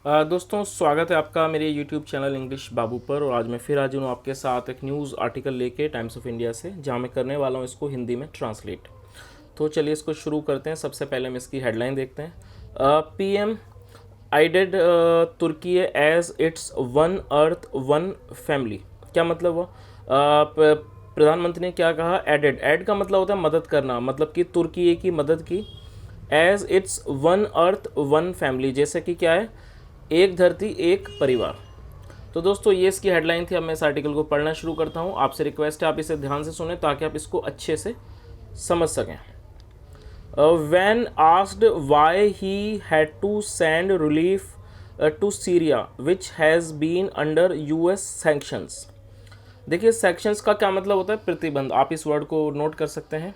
दोस्तों स्वागत है आपका मेरे YouTube चैनल इंग्लिश बाबू पर। और आज मैं फिर हाजिर हूँ आपके साथ एक न्यूज़ आर्टिकल लेके टाइम्स ऑफ इंडिया से, जहाँ मैं करने वाला हूँ इसको हिंदी में ट्रांसलेट। तो चलिए इसको शुरू करते हैं। सबसे पहले हम इसकी हेडलाइन देखते हैं। PM aided Turkey as it's one earth one family. क्या मतलब हुआ? प्रधानमंत्री ने क्या कहा? एडेड, ऐड का मतलब होता है मदद करना, मतलब कि तुर्की की मदद की। As it's one earth one family, जैसे कि क्या है, एक धरती एक परिवार। तो दोस्तों ये इसकी हेडलाइन थी। अब मैं इस आर्टिकल को पढ़ना शुरू करता हूँ। आपसे रिक्वेस्ट है आप इसे ध्यान से सुने ताकि आप इसको अच्छे से समझ सकें। When asked why he had to send relief to Syria which has been under US sanctions। देखिए सेक्शंस का क्या मतलब होता है? प्रतिबंध। आप इस वर्ड को नोट कर सकते हैं।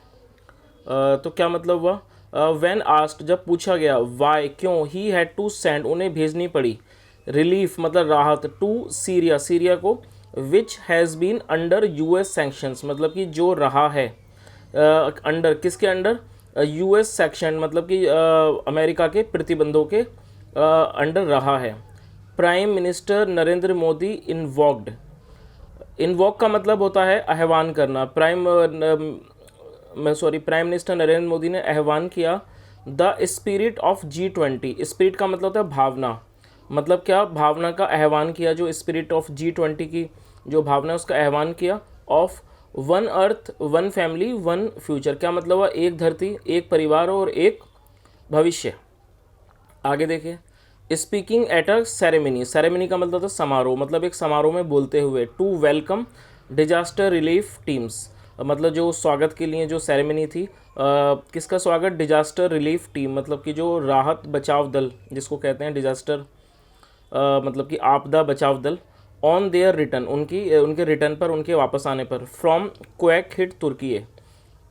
तो क्या मतलब हुआ? व्हेन आस्क्ड, जब पूछा गया, वाई, क्यों, ही हैड टू सेंड, उन्हें भेजनी पड़ी, रिलीफ मतलब राहत, टू सीरिया, सीरिया को, which has been under US sanctions, मतलब कि जो रहा है अंडर, किसके अंडर? यूएस सेक्शन, मतलब कि अमेरिका के प्रतिबंधों के अंडर रहा है। Prime minister Narendra Modi इन्वॉक्ड, invoke का मतलब होता है आह्वान करना। प्राइम मिनिस्टर नरेंद्र मोदी ने आह्वान किया the spirit of G20। Spirit का मतलब होता है भावना, मतलब क्या, भावना का आह्वान किया, जो स्पिरिट ऑफ G20 की जो भावना है उसका आह्वान किया। Of one earth one family one future, क्या मतलब हुआ? एक धरती एक परिवार और एक भविष्य। आगे देखिए, speaking at a ceremony, ceremony का मतलब था समारोह, मतलब एक समारोह में बोलते हुए। To welcome disaster relief teams, मतलब जो स्वागत के लिए जो सेरेमनी थी, किसका स्वागत? डिजास्टर रिलीफ टीम, मतलब कि जो राहत बचाव दल जिसको कहते हैं डिजास्टर, मतलब कि आपदा बचाव दल। ऑन देयर रिटर्न, उनके रिटर्न पर, उनके वापस आने पर। From quake hit Turkey,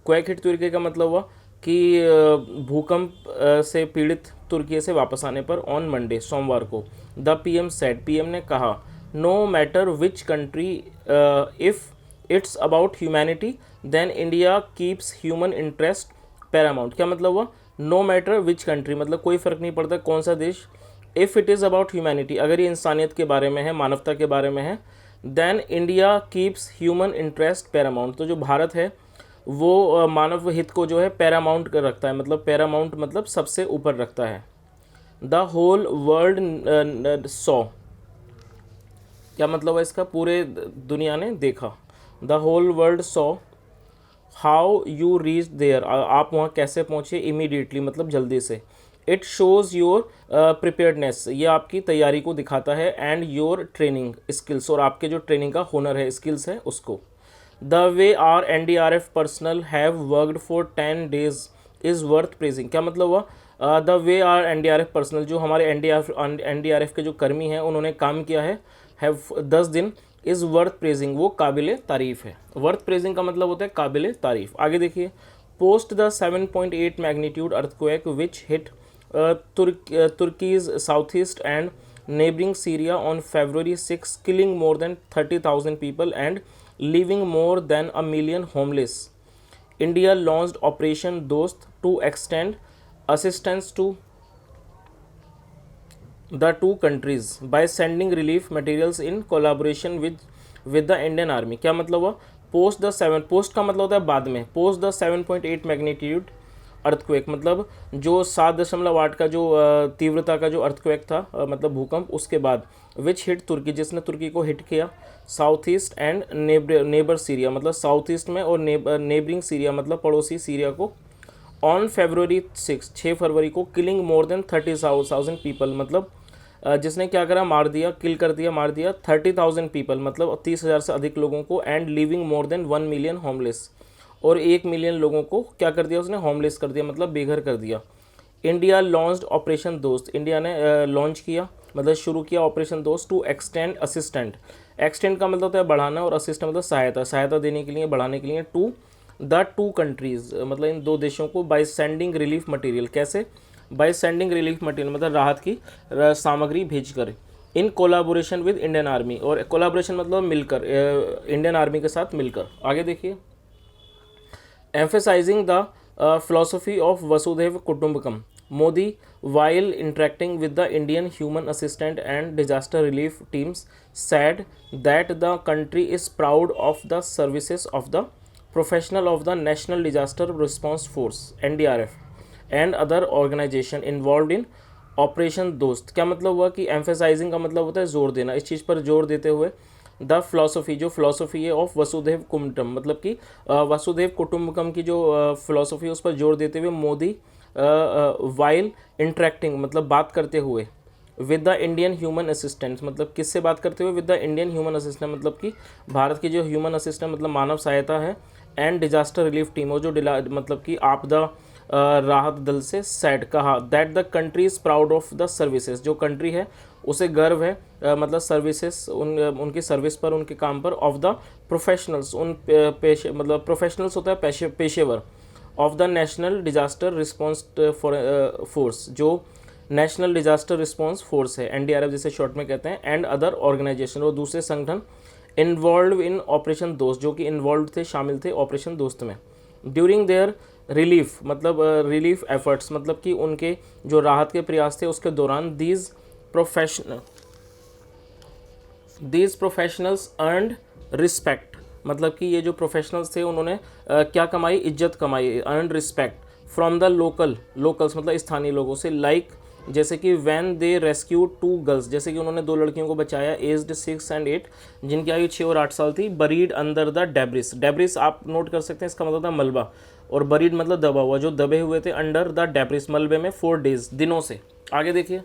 quake hit Turkey का मतलब हुआ कि भूकंप से पीड़ित तुर्की से वापस आने पर। ऑन मंडे, सोमवार को। द PM सेड, PM ने कहा, no matter which country, if it's about humanity then India keeps human interest paramount. क्या मतलब हुआ? नो मैटर विच कंट्री, मतलब कोई फ़र्क नहीं पड़ता कौन सा देश। If it is about humanity, अगर ये इंसानियत के बारे में है, मानवता के बारे में है। Then India keeps human interest paramount, तो जो भारत है वो मानव हित को जो है पैरामाउंट कर रखता है, मतलब पैरामाउंट मतलब सबसे ऊपर रखता है। द होल वर्ल्ड सॉ, क्या मतलब है इसका? पूरे दुनिया ने देखा। The whole world saw how you reach there, आप वहाँ कैसे पहुँचे? इमीडिएटली मतलब जल्दी से। इट शोज़ योर प्रिपेयर्डनेस, ये आपकी तैयारी को दिखाता है। एंड योर ट्रेनिंग स्किल्स, और आपके जो ट्रेनिंग का हुनर है, स्किल्स है उसको। The way our NDRF personnel have worked for 10 days is worth praising, क्या मतलब हुआ? The way our NDRF personnel, जो हमारे NDRF के जो कर्मी हैं उन्होंने काम किया है, हैव 10 दिन, इज़ वर्थ प्रेजिंग, वो काबिल तारीफ़ है। वर्थ प्रेजिंग का मतलब होता है काबिल तारीफ़। आगे देखिए, post the 7.8 magnitude earthquake which hit Turkey's south east and neighboring Syria on February 6, killing more than 30,000 people and leaving more than a million homeless. India launched Operation Dost to extend assistance to the two countries by sending relief materials in collaboration with the Indian Army। क्या मतलब हुआ? Post का मतलब होता है बाद में। Post the 7.8 magnitude earthquake, मतलब जो 7.8 का जो तीव्रता का जो अर्थक्वेक था, मतलब भूकंप, उसके बाद। विच हिट तुर्की, जिसने तुर्की को हिट किया। South east and neighbour Syria, मतलब साउथ ईस्ट में, और नेबरिंग सीरिया मतलब पड़ोसी सीरिया को। ऑन February 6, 6 फरवरी को। किलिंग मोर देन 30,000 पीपल, मतलब जिसने क्या करा? मार दिया, किल कर दिया, मार दिया 30,000 पीपल, मतलब 30,000 से अधिक लोगों को। And living more than 1 million homeless, और 1 मिलियन लोगों को क्या कर दिया उसने? होमलेस कर दिया, मतलब बेघर कर दिया। इंडिया लॉन्च्ड ऑपरेशन दोस्त, इंडिया ने लॉन्च किया, मतलब शुरू किया ऑपरेशन दोस्त टू एक्सटेंड असिस्टेंट। एक्सटेंड का मतलब होता है बढ़ाना, और असिस्टेंट मतलब सहायता, सहायता देने के लिए, बढ़ाने के लिए। टू द टू कंट्रीज़, मतलब इन दो देशों को। बाय सेंडिंग रिलीफ मटेरियल, कैसे? बाय सेंडिंग रिलीफ मटेरियल मतलब राहत की सामग्री भेजकर। In collaboration with Indian army, और कोलाबोरेशन मतलब मिलकर, इंडियन आर्मी के साथ मिलकर। आगे देखिए, emphasizing the philosophy of Vasudhaiva Kutumbakam, Modi, while interacting with the Indian Human Assistant and Disaster Relief teams, said that the country is proud of the services of the professional of the National Disaster Response Force (NDRF) and other organization involved in operation दोस्त। क्या मतलब हुआ कि emphasizing का मतलब होता है जोर देना, इस चीज़ पर जोर देते हुए द फिलोसफी, जो फिलोसफी है ऑफ वसुधैव कुटुंबकम, मतलब कि वसुधैव कुटुंबकम की जो फिलोसफी है उस पर जोर देते हुए मोदी वाइल इंटरेक्टिंग मतलब बात करते हुए with the Indian human assistant, मतलब किससे बात करते हुए, with the Indian human assistant मतलब कि भारत की जो ह्यूमन असिस्टेंट मतलब मानव सहायता है, एंड डिजास्टर रिलीफ टीम और जो मतलब कि आपदा राहत दल से सैड कहा that the country is proud of the services, जो कंट्री है उसे गर्व है मतलब सर्विसेज उनकी सर्विस पर, उनके काम पर, ऑफ द प्रोफेशनल्स उन पेशे मतलब प्रोफेशनल्स होता है पेशेवर, of the national disaster response force, जो नेशनल डिजास्टर रिस्पॉन्स फोर्स है एनडीआरएफ जिसे शॉर्ट में कहते हैं, एंड अदर ऑर्गेनाइजेशन और दूसरे संगठन इन्वॉल्व इन ऑपरेशन दोस्त, जो कि इन्वॉल्व थे, शामिल थे ऑपरेशन दोस्त में, ड्यूरिंग देयर रिलीफ मतलब रिलीफ एफर्ट्स मतलब कि उनके जो राहत के प्रयास थे उसके दौरान दीज प्रोफेशनल्स अर्नड रिस्पेक्ट, मतलब कि ये जो प्रोफेशनल्स थे उन्होंने क्या कमाई, इज्जत कमाई, earned respect from the locals मतलब स्थानीय लोगों से, लाइक जैसे कि वैन दे रेस्क्यू 2 गर्ल्स, जैसे कि उन्होंने 2 लड़कियों को बचाया एज्ड 6 and 8 जिनकी आयु 6 और 8 साल थी, buried under the debris, debris आप नोट कर सकते हैं इसका मतलब था मलबा, और बरीड मतलब दबा हुआ, जो दबे हुए थे अंडर द डेब्रिस मलबे में 4 days दिनों से। आगे देखिए,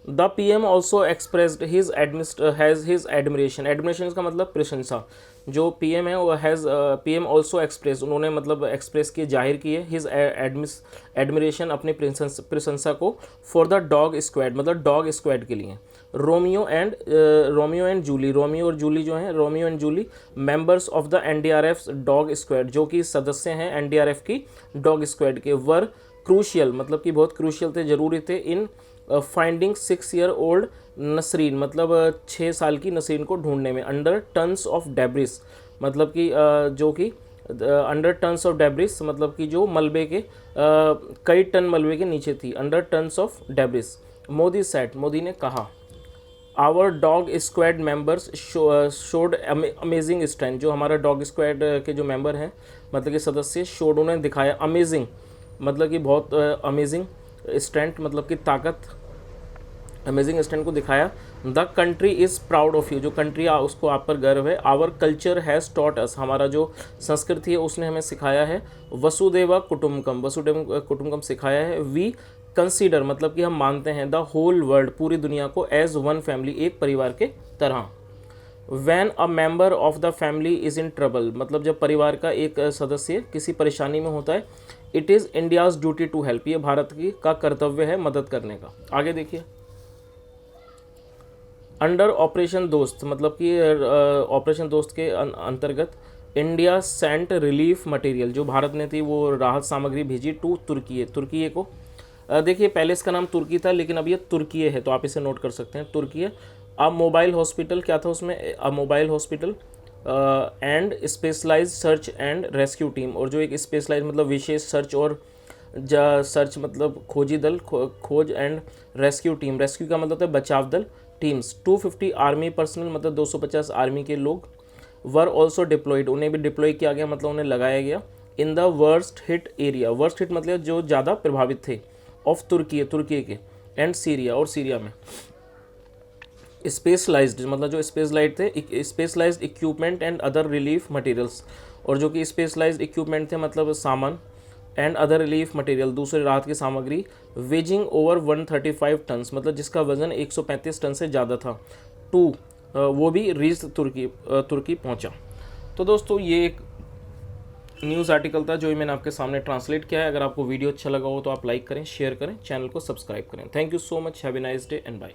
the PM also expressed has his admiration, admiration का मतलब प्रशंसा, जो पीएम है वो हैज़ पीएम ऑल्सो एक्सप्रेस, उन्होंने मतलब एक्सप्रेस किए, जाहिर किए, हिज एडमिरेशन अपनी प्रशंसा को, फॉर द डॉग स्क्वाड मतलब डॉग स्क्वाड के लिए, रोमियो एंड जूली, रोमियो और जूली जो हैं, Romeo and Julie members of the NDRF dog squad, जो कि सदस्य हैं एनडीआरएफ की डॉग स्क्वाड के, वर क्रूशियल मतलब कि बहुत क्रूशियल थे, जरूरी थे, इन फाइंडिंग 6-year-old नसरीन मतलब 6 साल की नसरीन को ढूंढने में, अंडर टन्स ऑफ डेब्रिस मतलब कि जो कि अंडर टन्स ऑफ डेब्रिस मतलब कि जो मलबे के कई टन मलबे के नीचे थी, under tons of debris. Modi said, Modi ने कहा, our dog squad members showed amazing strength, जो हमारा डॉग स्क्वाड के जो मेंबर हैं मतलब कि सदस्य, शोड उन्हें दिखाया, अमेजिंग मतलब कि बहुत अमेजिंग स्ट्रेंथ मतलब कि ताकत, अमेजिंग स्ट्रेंथ को दिखाया, the country is proud of you, जो कंट्री उसको आप पर गर्व है, our culture has taught us, हमारा जो संस्कृति है उसने हमें सिखाया है, वसुदेव कुटुंबकम सिखाया है, वी कंसीडर मतलब कि हम मानते हैं, द होल वर्ल्ड पूरी दुनिया को, एज वन फैमिली एक परिवार के तरह, when a member of the family is in trouble मतलब जब परिवार का एक सदस्य किसी परेशानी में होता है, it is India's duty to help, ये भारत की का कर्तव्य है मदद करने का। आगे देखिए, अंडर ऑपरेशन दोस्त मतलब कि ऑपरेशन दोस्त के अंतर्गत इंडिया सेंट रिलीफ मटेरियल, जो भारत ने थी वो राहत सामग्री भेजी टू तुर्की को, देखिए पहले इसका नाम तुर्की था लेकिन अब ये तुर्की है, तो आप इसे नोट कर सकते हैं, तुर्की। अब मोबाइल हॉस्पिटल क्या था उसमें, अब mobile hospital and specialise search and rescue team, और जो एक स्पेशलाइज मतलब विशेष सर्च और सर्च मतलब खोजी दल, खोज एंड रेस्क्यू टीम, रेस्क्यू का मतलब है बचाव दल, टीम्स, 250 आर्मी पर्सनल मतलब 250 आर्मी के लोग, वर ऑल्सो डिप्लॉयड उन्हें भी डिप्लॉय किया गया मतलब उन्हें लगाया गया, in the worst hit area, worst hit मतलब जो ज़्यादा प्रभावित थे, ऑफ तुर्की के, एंड सीरिया और सीरिया में, स्पेशलाइज्ड मतलब जो स्पेशलाइज्ड थे, specialised equipment and other relief materials, और जो कि स्पेशलाइज्ड इक्विपमेंट थे मतलब सामान, एंड अदर रिलीफ मटेरियल दूसरे राहत की सामग्री, वेजिंग ओवर 135 टन्स मतलब जिसका वजन 135 टन से ज़्यादा था, टू वो भी रीच तुर्की पहुंचा। तो दोस्तों ये एक न्यूज़ आर्टिकल था जो मैंने आपके सामने ट्रांसलेट किया है। अगर आपको वीडियो अच्छा लगा हो तो आप लाइक करें, शेयर करें, चैनल को सब्सक्राइब करें। Thank you so much, have a nice day and bye.